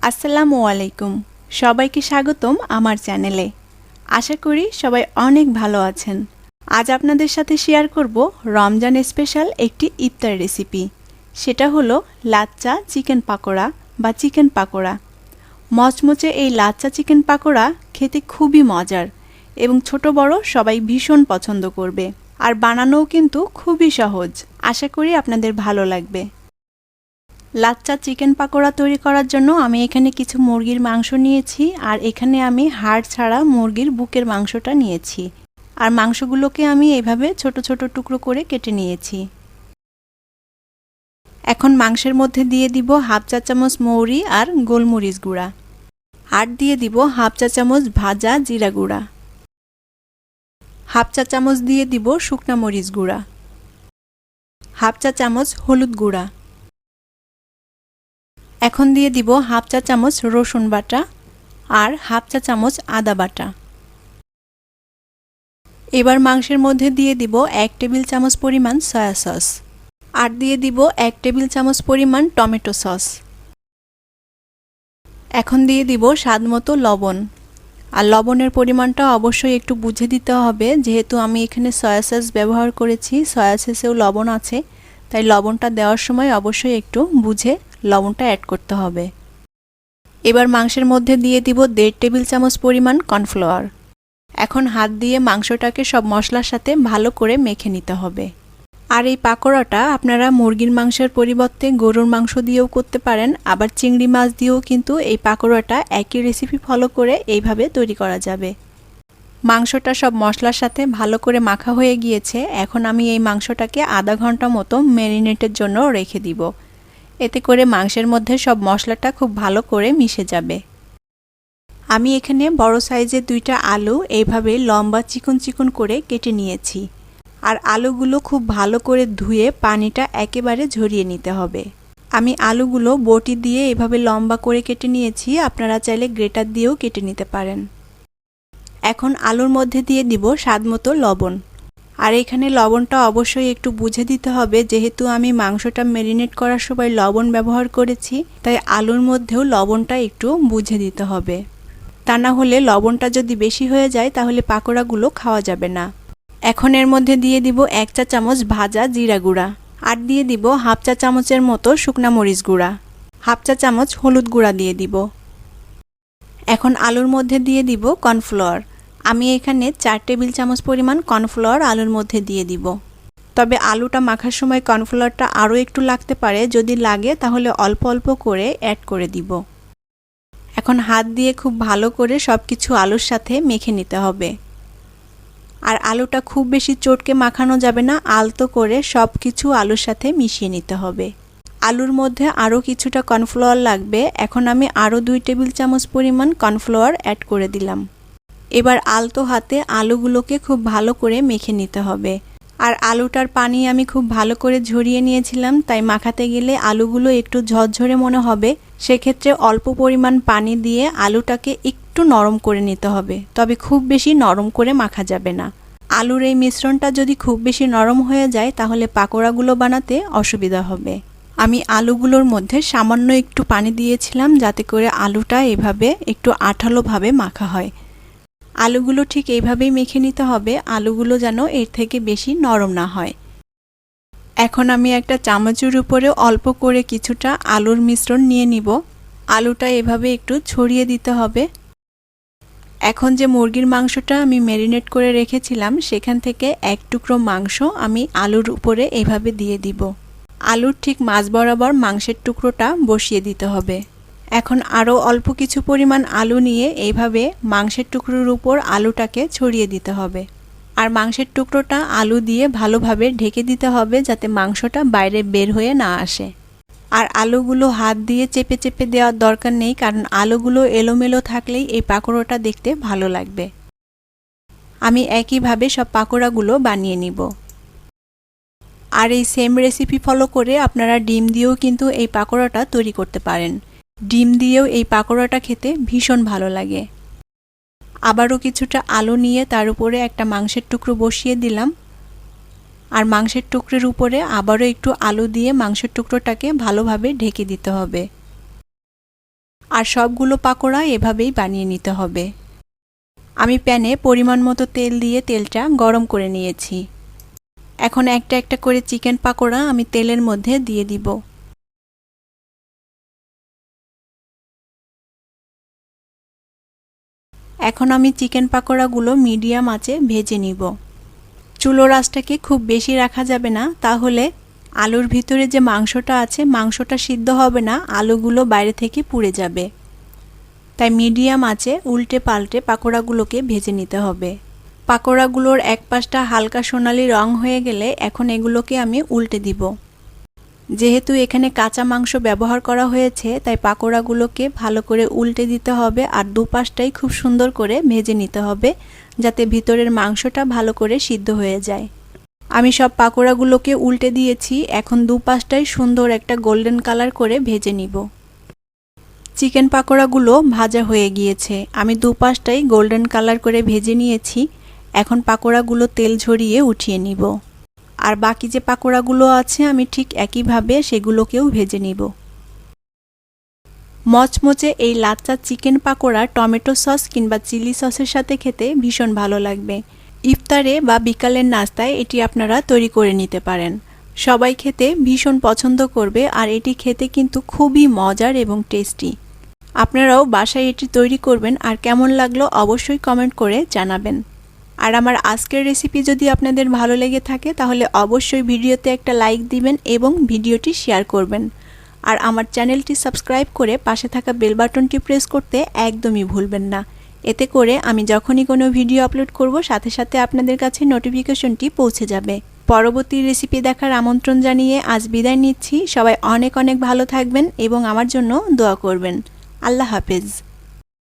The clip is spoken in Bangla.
আসসালামু আলাইকুম। সবাইকে স্বাগতম আমার চ্যানেলে। আশা করি সবাই অনেক ভালো আছেন। আজ আপনাদের সাথে শেয়ার করব রমজান স্পেশাল একটি ইফতার রেসিপি। সেটা হলো লাচ্চা চিকেন পাকোড়া বা চিকেন পাকোড়া। মচমচে এই লাচ্চা চিকেন পাকোড়া খেতে খুবই মজার এবং ছোট বড় সবাই ভীষণ পছন্দ করবে। আর বানানোও কিন্তু খুবই সহজ। আশা করি আপনাদের ভালো লাগবে। লাচ্চা চিকেন পাকোড়া তৈরি করার জন্য আমি এখানে কিছু মুরগির মাংস নিয়েছি, আর এখানে আমি হাড় ছাড়া মুরগির বুকের মাংসটা নিয়েছি। আর মাংসগুলোকে আমি এভাবে ছোট ছোট টুকরো করে কেটে নিয়েছি। এখন মাংসের মধ্যে দিয়ে দিব হাফ চা চামচ মৌরি আর গোলমরিচ গুঁড়া, আর দিয়ে দিব হাফ চা চামচ ভাজা জিরা গুঁড়া, হাফ চা চামচ দিয়ে দিব শুকনা মরিচ গুঁড়া, হাফ চা চামচ হলুদ গুঁড়া। এখন দিয়ে দিব হাফ চা চামচ রসুন বাটা আর হাফ চা চামচ আদা বাটা। এবার মাংসের মধ্যে দিয়ে দিব 1 টেবিল চামচ পরিমাণ সয়া সস, আর দিয়ে দিব 1 টেবিল চামচ পরিমাণ টমেটো সস। এখন দিয়ে দিব স্বাদমতো লবণ, আর লবণের পরিমাণটা অবশ্যই একটু বুঝে দিতে হবে, যেহেতু আমি এখানে সয়া সস ব্যবহার করেছি, সয়া সসেও লবণ আছে, তাই লবণটা দেওয়ার সময় অবশ্যই একটু বুঝে লবণটা অ্যাড করতে হবে। এবার মাংসের মধ্যে দিয়ে দিব 1.5 টেবিল চামচ পরিমাণ কর্নফ্লাওয়ার। এখন হাত দিয়ে মাংসটাকে সব মশলার সাথে ভালো করে মেখে নিতে হবে। আর এই পাকোড়াটা আপনারা মুরগির মাংসের পরিবর্তে গরুর মাংস দিয়েও করতে পারেন, আবার চিংড়ি মাছ দিয়েও কিন্তু এই পাকোড়াটা একই রেসিপি ফলো করে এইভাবে তৈরি করা যাবে। মাংসটা সব মশলার সাথে ভালো করে মাখা হয়ে গিয়েছে। এখন আমি এই মাংসটাকে আধা ঘন্টা মতো ম্যারিনেটের জন্য রেখে দিব। এতে করে মাংসের মধ্যে সব মশলাটা খুব ভালো করে মিশে যাবে। আমি এখানে বড় সাইজের 2টা আলু এইভাবে লম্বা চিকন চিকন করে কেটে নিয়েছি। আর আলুগুলো খুব ভালো করে ধুয়ে পানিটা একেবারে ঝরিয়ে নিতে হবে। আমি আলুগুলো বটি দিয়ে এভাবে লম্বা করে কেটে নিয়েছি, আপনারা চাইলে গ্রেটার দিয়েও কেটে নিতে পারেন। এখন আলুর মধ্যে দিয়ে দিব স্বাদমতো লবণ। আর এখানে লবণটা অবশ্যই একটু বুঝে দিতে হবে, যেহেতু আমি মাংসটা ম্যারিনেট করার সময় লবণ ব্যবহার করেছি, তাই আলুর মধ্যেও লবণটা একটু বুঝে দিতে হবে। তা না হলে লবণটা যদি বেশি হয়ে যায় তাহলে পাকোড়াগুলো খাওয়া যাবে না। এখন এর মধ্যে দিয়ে দিব 1 চা চামচ ভাজা জিরা গুঁড়া, আর দিয়ে দিব হাফ চা চামচের মতো শুকনা মরিচ গুঁড়া, হাফ চা চামচ হলুদ গুঁড়া দিয়ে দিব। এখন আলুর মধ্যে দিয়ে দিব কর্নফ্লাওয়ার। আমি এখানে 4 টেবিল চামচ পরিমাণ কর্নফ্লাওয়ার আলুর মধ্যে দিয়ে দিব। তবে আলুটা মাখার সময় কর্নফ্লাওয়ারটা আরও একটু লাগতে পারে, যদি লাগে তাহলে অল্প অল্প করে অ্যাড করে দিব। এখন হাত দিয়ে খুব ভালো করে সব কিছু আলুর সাথে মেখে নিতে হবে। আর আলুটা খুব বেশি চটকে মাখানো যাবে না, আলতো করে সব কিছু আলুর সাথে মিশিয়ে নিতে হবে। আলুর মধ্যে আরও কিছুটা কর্নফ্লাওয়ার লাগবে। এখন আমি আরও 2 টেবিল চামচ পরিমাণ কর্নফ্লাওয়ার অ্যাড করে দিলাম। এবার আলতো হাতে আলুগুলোকে খুব ভালো করে মেখে নিতে হবে। আর আলুটার পানি আমি খুব ভালো করে ঝরিয়ে নিয়েছিলাম, তাই মাখাতে গেলে আলুগুলো একটু ঝরঝরে মনে হবে। সেক্ষেত্রে অল্প পরিমাণ পানি দিয়ে আলুটাকে একটু নরম করে নিতে হবে, তবে খুব বেশি নরম করে মাখা যাবে না। আলুর এই মিশ্রণটা যদি খুব বেশি নরম হয়ে যায় তাহলে পাকোড়াগুলো বানাতে অসুবিধা হবে। আমি আলুগুলোর মধ্যে সামান্য একটু পানি দিয়েছিলাম, যাতে করে আলুটা এভাবে একটু আঠালোভাবে মাখা হয়। আলুগুলো ঠিক এইভাবেই মেখে নিতে হবে, আলুগুলো যেন এর থেকে বেশি নরম না হয়। এখন আমি একটা চামচের উপরে অল্প করে কিছুটা আলুর মিশ্রণ নিয়ে নিব। আলুটা এভাবে একটু ছড়িয়ে দিতে হবে। এখন যে মুরগির মাংসটা আমি ম্যারিনেট করে রেখেছিলাম, সেখান থেকে 1 টুকরো মাংস আমি আলুর উপরে এভাবে দিয়ে দিব। আলুর ঠিক মাঝ বরাবর মাংসের টুকরোটা বসিয়ে দিতে হবে। এখন আরও অল্প কিছু পরিমাণ আলু নিয়ে এইভাবে মাংসের টুকরোর উপর আলুটাকে ছড়িয়ে দিতে হবে। আর মাংসের টুকরোটা আলু দিয়ে ভালোভাবে ঢেকে দিতে হবে, যাতে মাংসটা বাইরে বের হয়ে না আসে। আর আলুগুলো হাত দিয়ে চেপে চেপে দেওয়ার দরকার নেই, কারণ আলুগুলো এলোমেলো থাকলেই এই পাকোড়াটা দেখতে ভালো লাগবে। আমি একইভাবে সব পাকোড়াগুলো বানিয়ে নিব। আর এই সেম রেসিপি ফলো করে আপনারা ডিম দিয়েও কিন্তু এই পাকোড়াটা তৈরি করতে পারেন। ডিম দিয়েও এই পাকোড়াটা খেতে ভীষণ ভালো লাগে। আবারও কিছুটা আলু নিয়ে তার উপরে একটা মাংসের টুকরো বসিয়ে দিলাম। আর মাংসের টুকরোর উপরে আবারও একটু আলু দিয়ে মাংসের টুকরোটাকে ভালোভাবে ঢেকে দিতে হবে। আর সবগুলো পাকোড়া এভাবেই বানিয়ে নিতে হবে। আমি প্যানে পরিমাণ মতো তেল দিয়ে তেলটা গরম করে নিয়েছি। এখন একটা একটা করে চিকেন পাকোড়া আমি তেলের মধ্যে দিয়ে দিব। এখন আমি চিকেন পাকোড়াগুলো মিডিয়াম আঁচে ভেজে নিব। চুলোর আঁচটাকে খুব বেশি রাখা যাবে না, তাহলে আলুর ভিতরে যে মাংসটা আছে মাংসটা সিদ্ধ হবে না, আলুগুলো বাইরে থেকে পুড়ে যাবে। তাই মিডিয়াম আঁচে উল্টে পাল্টে পাকোড়াগুলোকে ভেজে নিতে হবে। পাকোড়াগুলোর এক পাশটা হালকা সোনালি রং হয়ে গেলে এখন এগুলোকে আমি উল্টে দিব। যেহেতু এখানে কাঁচা মাংস ব্যবহার করা হয়েছে তাই পাকোড়াগুলোকে ভালো করে উল্টে দিতে হবে আর দুপাশটাই খুব সুন্দর করে ভেজে নিতে হবে, যাতে ভিতরের মাংসটা ভালো করে সিদ্ধ হয়ে যায়। আমি সব পাকোড়াগুলোকে উল্টে দিয়েছি, এখন দুপাশটাই সুন্দর একটা গোল্ডেন কালার করে ভেজে নিব। চিকেন পাকোড়াগুলো ভাজা হয়ে গিয়েছে, আমি দুপাশটাই গোল্ডেন কালার করে ভেজে নিয়েছি। এখন পাকোড়াগুলো তেল ঝরিয়ে উঠিয়ে নিব। আর বাকি যে পাকোড়াগুলো আছে আমি ঠিক একইভাবে সেগুলোকেও ভেজে নিব। মচমচে এই লাচ্চা চিকেন পাকোড়া টমেটো সস কিংবা চিলি সসের সাথে খেতে ভীষণ ভালো লাগবে। ইফতারে বা বিকালের নাস্তায় এটি আপনারা তৈরি করে নিতে পারেন। সবাই খেতে ভীষণ পছন্দ করবে আর এটি খেতে কিন্তু খুবই মজার এবং টেস্টি। আপনারাও বাসায় এটি তৈরি করবেন আর কেমন লাগলো অবশ্যই কমেন্ট করে জানাবেন। আর আমার আজকের রেসিপি যদি আপনাদের ভালো লেগে থাকে তাহলে অবশ্যই ভিডিওতে একটা লাইক দিবেন এবং ভিডিওটি শেয়ার করবেন। আর আমার চ্যানেলটি সাবস্ক্রাইব করে পাশে থাকা বেল বাটনটি প্রেস করতে একদমই ভুলবেন না। এতে করে আমি যখনই কোনো ভিডিও আপলোড করব সাথে সাথে আপনাদের কাছে নোটিফিকেশনটি পৌঁছে যাবে। পরবর্তী রেসিপি দেখার আমন্ত্রণ জানিয়ে আজ বিদায় নিচ্ছি। সবাই অনেক অনেক ভালো থাকবেন এবং আমার জন্য দোয়া করবেন। আল্লাহ হাফেজ।